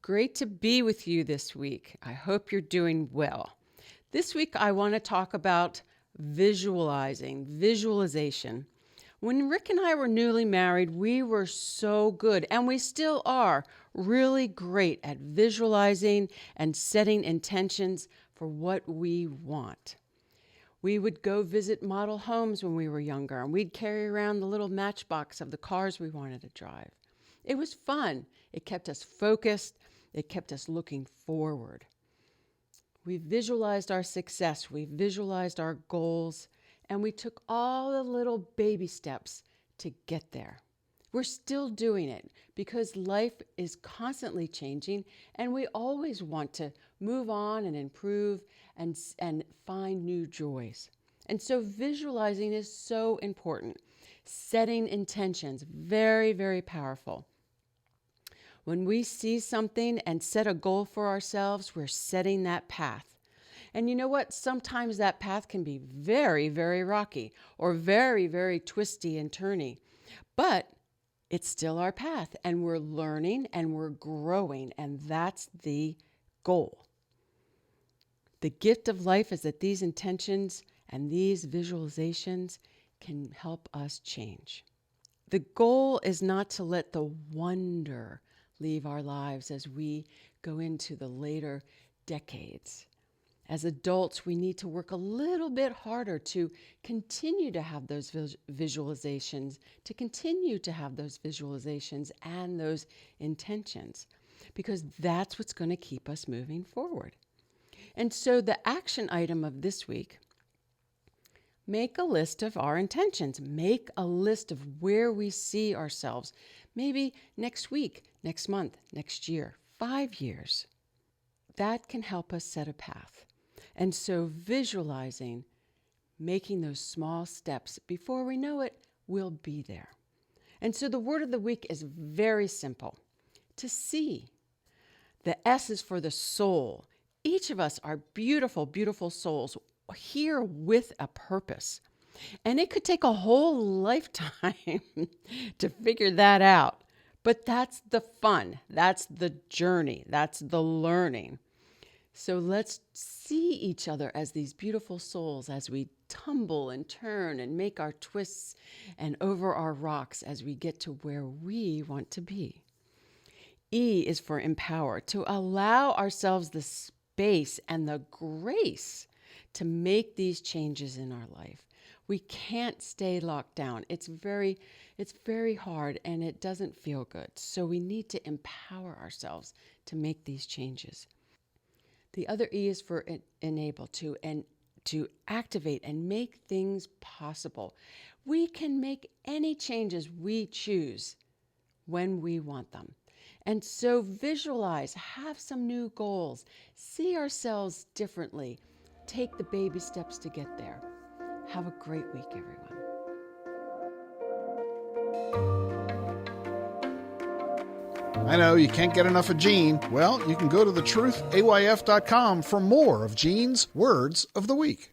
Great to be with you this week. I hope you're doing well. This week, I want to talk about visualization. When Rick and I were newly married, we were so good, and we still are, really great at visualizing and setting intentions for what we want. We would go visit model homes when we were younger, and we'd carry around the little matchbox of the cars we wanted to drive. It was fun. It kept us focused. It kept us looking forward. We visualized our success. We visualized our goals, and we took all the little baby steps to get there. We're still doing it because life is constantly changing, and we always want to move on and improve and find new joys. And so visualizing is so important. Setting intentions, very, very powerful. When we see something and set a goal for ourselves, we're setting that path. And you know what? Sometimes that path can be very, very rocky or very, very twisty and turny. But it's still our path, and we're learning and we're growing, and that's the goal. The gift of life is that these intentions and these visualizations can help us change. The goal is not to let the wonder leave our lives as we go into the later decades. As adults, we need to work a little bit harder to continue to have those visualizations, and those intentions, because that's what's going to keep us moving forward. And so the action item of this week, make a list of our intentions. Make a list of where we see ourselves, maybe next week, next month, next year, 5 years. That can help us set a path. And so visualizing, making those small steps, before we know it, we'll be there. And so the word of the week is very simple, to see. The S is for the soul. Each of us are beautiful, beautiful souls here with a purpose. And it could take a whole lifetime to figure that out. But that's the fun. That's the journey. That's the learning. So let's see each other as these beautiful souls as we tumble and turn and make our twists and over our rocks as we get to where we want to be. E is for empower, to allow ourselves the space and the grace to make these changes in our life. We can't stay locked down. It's very hard, and it doesn't feel good. So we need to empower ourselves to make these changes. The other E is for enable, to activate and make things possible. We can make any changes we choose when we want them. And so visualize, have some new goals, see ourselves differently, take the baby steps to get there. Have a great week, everyone. I know you can't get enough of Jean. Well, you can go to thetruthayf.com for more of Jean's Words of the Week.